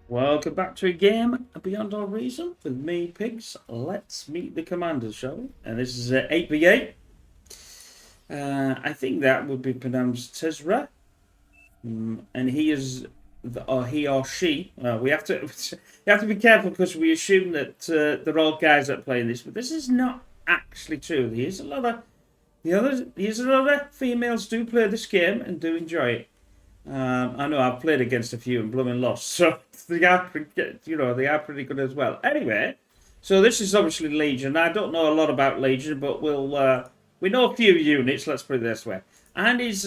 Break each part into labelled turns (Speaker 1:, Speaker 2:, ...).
Speaker 1: Welcome back to a game Beyond All Reason with me, Pigs. Let's meet the commanders, shall we? And this is 8v8. I think that would be pronounced Tezra. And he is, or he or she. We have to, you have to be careful because we assume that they're all guys that are playing this, but this is not actually true. There's a lot of females do play this game and do enjoy it. I know I've played against a few and blooming lost, so they are, they are pretty good as well. Anyway, so this is obviously Legion. I don't know a lot about Legion, but we know a few units. Let's put it this way. And his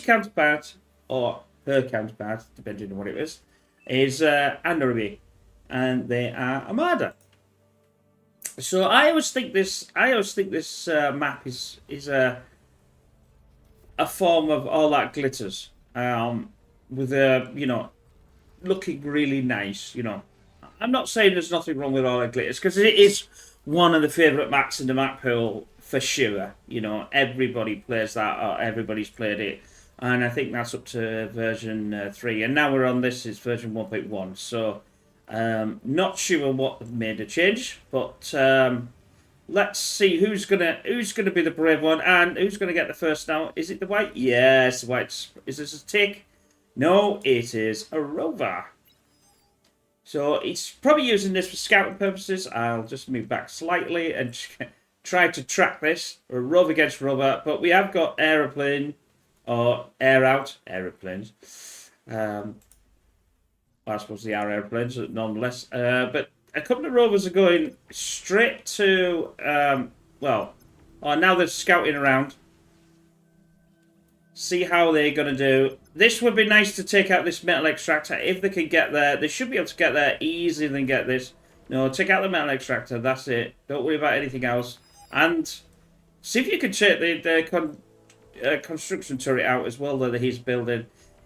Speaker 1: counterpart or her counterpart, depending on what it is Anarabi, and they are Armada. So I always think this map is a form of all that glitters. With looking really nice. I'm not saying there's nothing wrong with all that glitters because it is one of the favourite maps in the map pool for sure. Everybody plays that, or everybody's played it, and I think that's up to version 3. And now we're on this is version 1.1. So not sure what made a change, but let's see who's gonna be the brave one and who's gonna get the first now. Is it the white? Yes, the white. Is this a tick? No, it is a rover. So it's probably using this for scouting purposes. I'll just move back slightly and try to track this. A rover against rover, but we have got aeroplane or air out aeroplanes. I suppose they are airplanes nonetheless. But a couple of rovers are going straight to, now they're scouting around. See how they're going to do. This would be nice to take out this metal extractor. If they can get there, they should be able to get there easier than get this. No, take out the metal extractor. That's it. Don't worry about anything else. And see if you can check the construction turret out as well that he's building.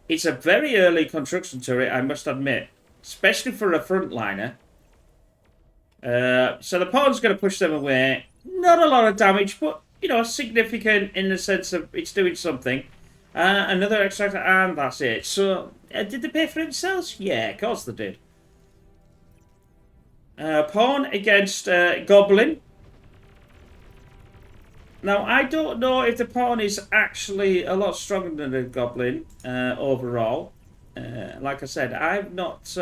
Speaker 1: It's a very early construction turret, I must admit. Especially for a frontliner. So the pawn's going to push them away. Not a lot of damage, but, significant in the sense of it's doing something. Another extractor, and that's it. So, did they pay for themselves? Yeah, of course they did. Pawn against Goblin. Now, I don't know if the pawn is actually a lot stronger than the Goblin overall. Like I said, I've not...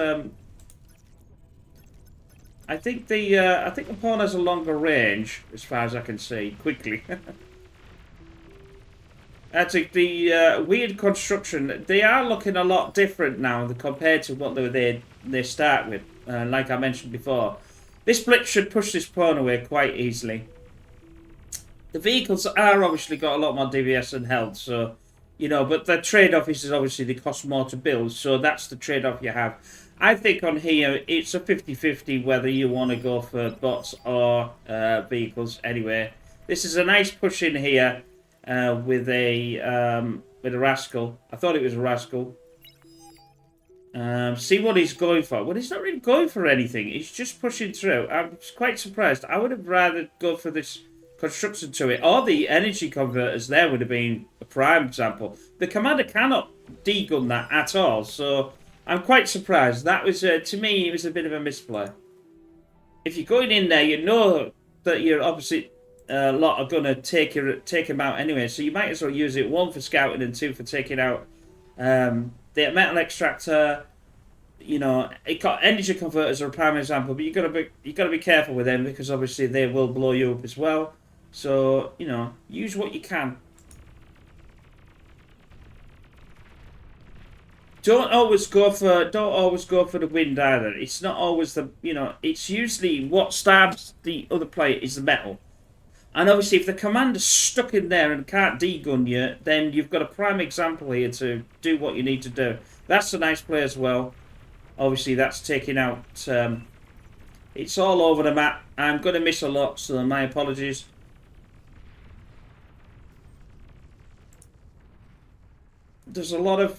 Speaker 1: I think the pawn has a longer range, as far as I can see, quickly. I think the weird construction, they are looking a lot different now compared to what they start with. Like I mentioned before, this blitz should push this pawn away quite easily. The vehicles are obviously got a lot more DVS and health, so but the trade-off is obviously they cost more to build, so that's the trade-off you have. I think on here, it's a 50-50 whether you want to go for bots or vehicles. Anyway, this is a nice push in here with a rascal. I thought it was a rascal. See what he's going for. Well, he's not really going for anything. He's just pushing through. I'm quite surprised. I would have rather go for this construction to it. Or the energy converters there would have been a prime example. The commander cannot degun that at all, so... I'm quite surprised. That was, to me, it was a bit of a misplay. If you're going in there, you know that your opposite lot are going to take him out anyway. So you might as well use it, 1 for scouting and 2 for taking out the metal extractor. Energy converters are a prime example, but you got to be careful with them because obviously they will blow you up as well. So use what you can. Don't always go for the wind either. It's not always it's usually what stabs the other player is the metal. And obviously if the commander's stuck in there and can't degun you, then you've got a prime example here to do what you need to do. That's a nice play as well. Obviously that's taking out it's all over the map. I'm gonna miss a lot, so my apologies. There's a lot of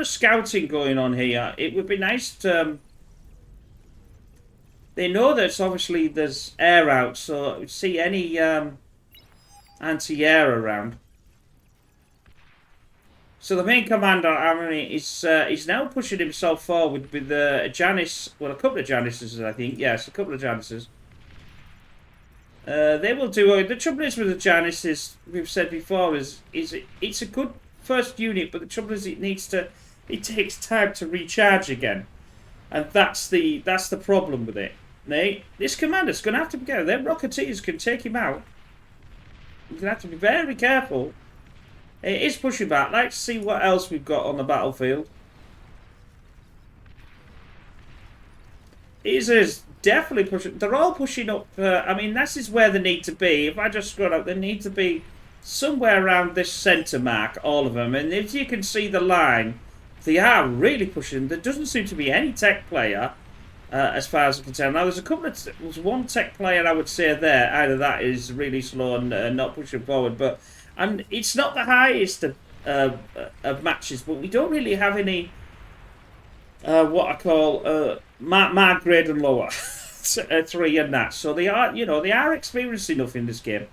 Speaker 1: scouting going on here. It would be nice to. They know that obviously there's air out, so see any anti-air around. So the main commander, Armory, is now pushing himself forward with Janice. Well, a couple of Janices, I think. Yes, a couple of Janices. They will do. The trouble is with the Janices, we've said before, is it's a good first unit, but the trouble is it takes time to recharge again, and that's the problem with it. This commander's going to have to be careful. Them Rocketeers can take him out. You're going to have to be very careful. It is pushing back. Let's see what else we've got on the battlefield. It is definitely pushing. They're all pushing up. I mean, this is where they need to be. If I just scroll up, they need to be somewhere around this centre mark, all of them. And if you can see the line, they are really pushing. There doesn't seem to be any tech player, as far as I can tell. Now, there's one tech player I would say there. Either that is really slow and not pushing forward, and it's not the highest of matches, but we don't really have any what I call mark grade and lower 3 and that. So they are experienced enough in this game.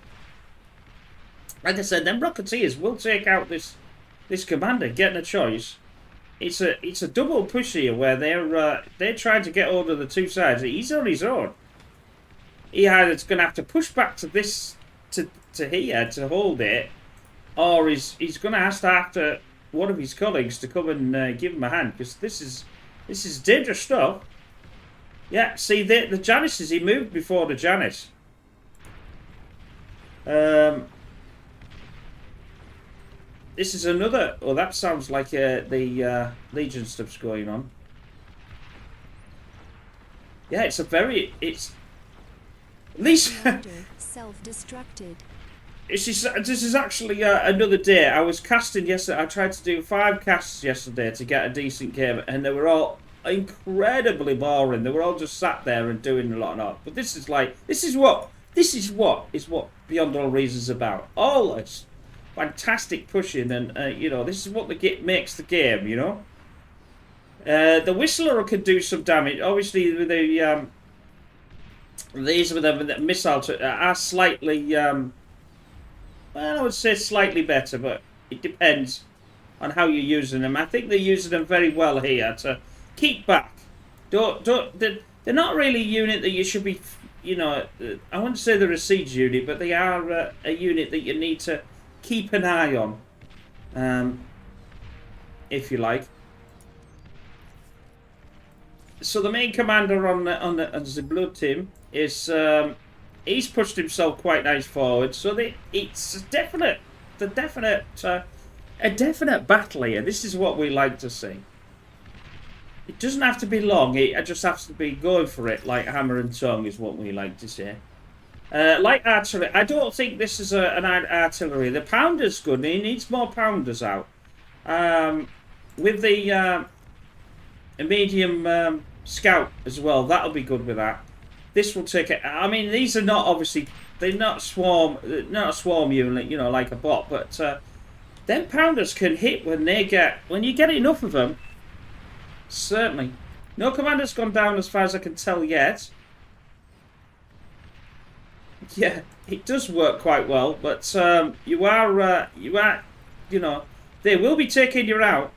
Speaker 1: Like I said, them Rocketeers will take out this commander, getting a choice. It's a double push here where they're trying to get hold of the two sides. He's on his own. He either's going to have to push back to this to here to hold it, or he's going to have to one of his colleagues to come and give him a hand, because this is dangerous stuff. Yeah, see the Janices, he moved before the Janice. This is another. Oh, that sounds like the Legion stuff's going on. Yeah, it's at least
Speaker 2: self-destructed.
Speaker 1: This is actually another day. I was casting yesterday. I tried to do 5 casts yesterday to get a decent game, and they were all incredibly boring. They were all just sat there and doing a lot and all. But this is what Beyond All Reason's about. All this fantastic pushing, and this is what makes the game. The Whistler can do some damage. Obviously, with these with the missile are slightly. Well, I would say slightly better, but it depends on how you're using them. I think they're using them very well here to keep back. They're not really a unit that you should be, I wouldn't say they're a siege unit, but they are a unit that you need to keep an eye on, if you like. So the main commander on the blue team is. He's pushed himself quite nice forward, so it's a definite battle here. This is what we like to see. It doesn't have to be long. It just has to be going for it, like hammer and tongue, is what we like to say. Like artillery, I don't think this is an artillery. The pounder's good. He needs more pounders out. With the medium scout as well, that'll be good with that. This will take it. I mean, these are not obviously. They're not a swarm unit, like a bot. But them pounders can hit when you get enough of them. Certainly, no commander's gone down as far as I can tell yet. Yeah, it does work quite well, but they will be taking you out.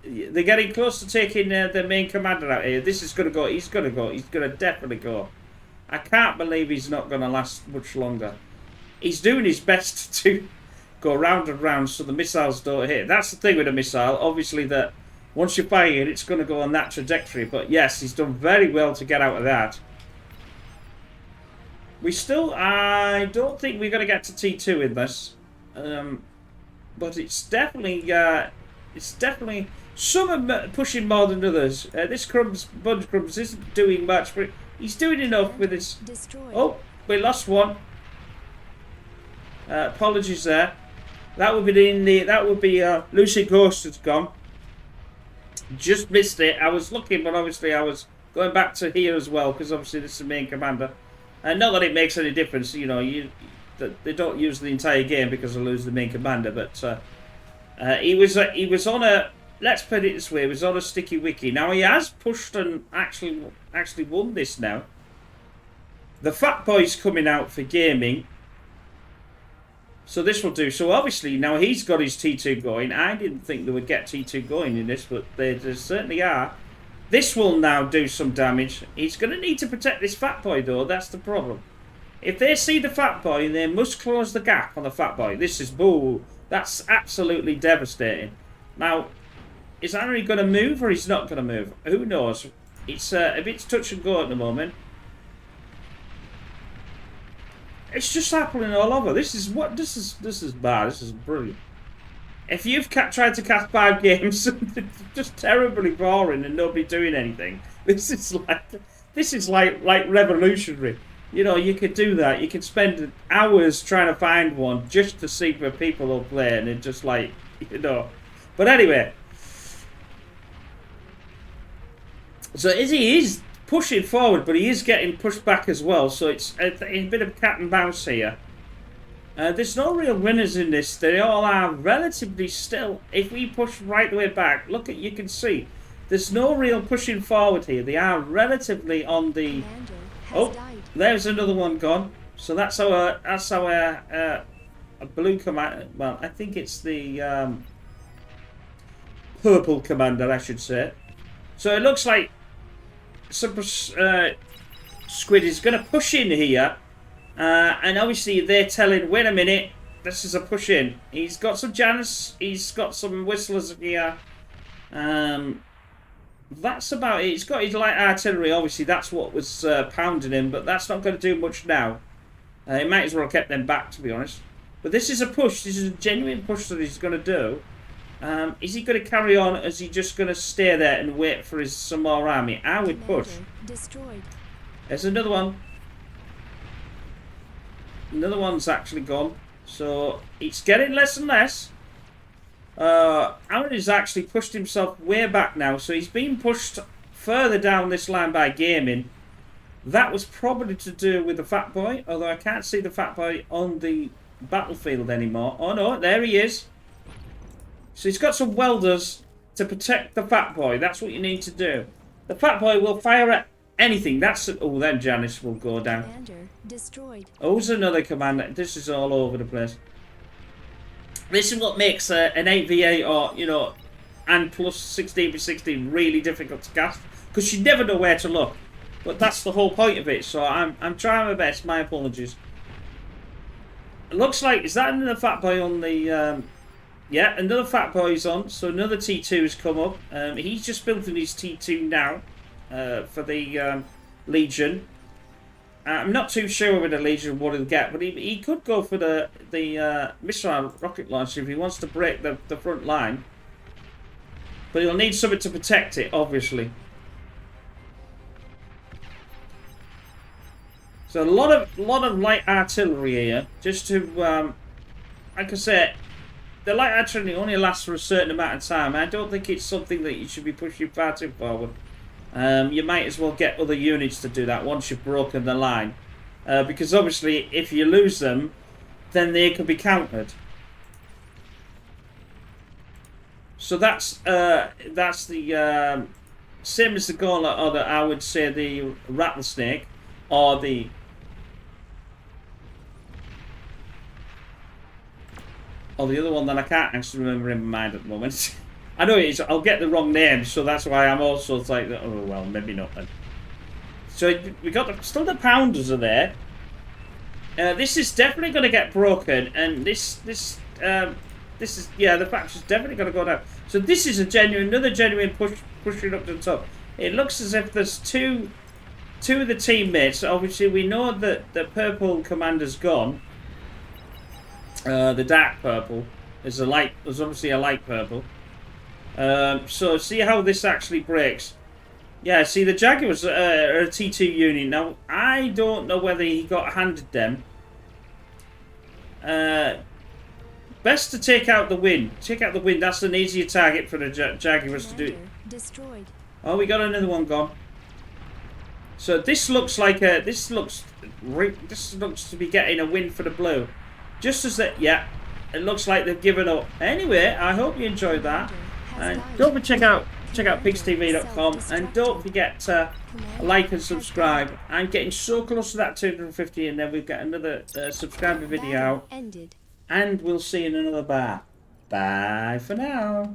Speaker 1: They're getting close to taking the main commander out here. This is going to go. He's going to go. He's going to definitely go. I can't believe he's not going to last much longer. He's doing his best to go round and round so the missiles don't hit. That's the thing with a missile. Obviously, that once you fire it, it's going to go on that trajectory. But yes, he's done very well to get out of that. I don't think we're going to get to T2 in this. But it's definitely some are pushing more than others. This Bunch Crumbs isn't doing much, but he's doing enough with his.
Speaker 2: Destroyed.
Speaker 1: Oh, we lost one. Apologies there. That would be Lucy Ghost has gone. Just missed it. I was looking, but obviously I was going back to here as well, because obviously this is the main commander. And not that it makes any difference, they don't use the entire game because they lose the main commander, but he was on a. Let's put it this way: he was on a sticky wicky. Now he has pushed and actually won this now. The Fat Boy's coming out for gaming. So this will do. So obviously now he's got his T2 going. I didn't think they would get T2 going in this, but they certainly are. This will now do some damage. He's going to need to protect this Fat Boy though. That's the problem. If they see the Fat Boy, they must close the gap on the Fat Boy. This is boo. That's absolutely devastating. Now, is Henry going to move or he's not going to move? Who knows? It's a bit touch and go at the moment. It's just happening all over. This is bad. This is brilliant. If you've tried to cast 5 games, it's just terribly boring and nobody doing anything. This is like revolutionary. You know, you could do that. You could spend hours trying to find one just to see where people will play, and it's just like, you know. But anyway, so he is pushing forward, but he is getting pushed back as well. So it's a bit of cat and bounce here. There's no real winners in this. They all are relatively still. If we push right the way back, you can see there's no real pushing forward here. They are relatively on the. There's another one gone. So that's our a blue commander. Well, I think it's the purple commander, I should say. So it looks like Super Squid is going to push in here. And obviously they're telling, wait a minute, this is a push in. He's got some Janus, he's got some Whistlers here. That's about it. He's got his light artillery, obviously that's what was pounding him, but that's not going to do much now. He might as well have kept them back, to be honest. But this is a push, this is a genuine push that he's going to do. Is he going to carry on, or is he just going to stay there and wait for some more army? I would push.
Speaker 2: Destroyed.
Speaker 1: There's another one. Another one's actually gone. So it's getting less and less. Aaron has actually pushed himself way back now. So he's been pushed further down this line by gaming. That was probably to do with the Fat Boy. Although I can't see the Fat Boy on the battlefield anymore. Oh no, there he is. So he's got some welders to protect the Fat Boy. That's what you need to do. The Fat Boy will fire at anything. Then Janice will go down.
Speaker 2: Commander destroyed.
Speaker 1: Oh, there's another commander. This is all over the place. This is what makes an 8v8 or, you know, and plus 16v16 really difficult to cast. Because you never know where to look. But that's the whole point of it. So I'm trying my best. My apologies. It looks like, is that another Fat Boy on the... yeah, another Fat Boy's on. So another T2 has come up. He's just building his T2 now. For the Legion. I'm not too sure with the Legion what he'll get, but he could go for the missile rocket launcher if he wants to break the front line. But he'll need something to protect it, obviously. So a lot of light artillery here, just to like I said, the light artillery only lasts for a certain amount of time. I don't think it's something that you should be pushing far too forward. You might as well get other units to do that once you've broken the line. Because obviously if you lose them, then they can be countered. So that's the same as the gauntlet, or I would say the rattlesnake, or the other one that I can't actually remember in my mind at the moment. I know it is. I'll get the wrong name, so that's why I'm also like, oh well, maybe not then. So we got still the pounders are there. This is definitely going to get broken, and this is the faction's definitely going to go down. So this is another genuine pushing up to the top. It looks as if there's two of the teammates. Obviously, we know that the purple commander's gone. The dark purple is there's obviously a light purple. So see how this actually breaks. Yeah, see the Jaguars are a T2 unit. Now, I don't know whether he got handed them. Best to take out the wind. Take out the wind. That's an easier target for the Jaguars to do.
Speaker 2: Destroyed.
Speaker 1: Oh, we got another one gone. So this looks like this looks to be getting a win for the blue. Just as that, yeah, it looks like they've given up. Anyway, I hope you enjoyed that. And don't forget check out pigstv.com, and don't forget to like and subscribe. I'm getting so close to that 250, and then we've got another subscriber video out. and we'll see you in another bar. Bye for now.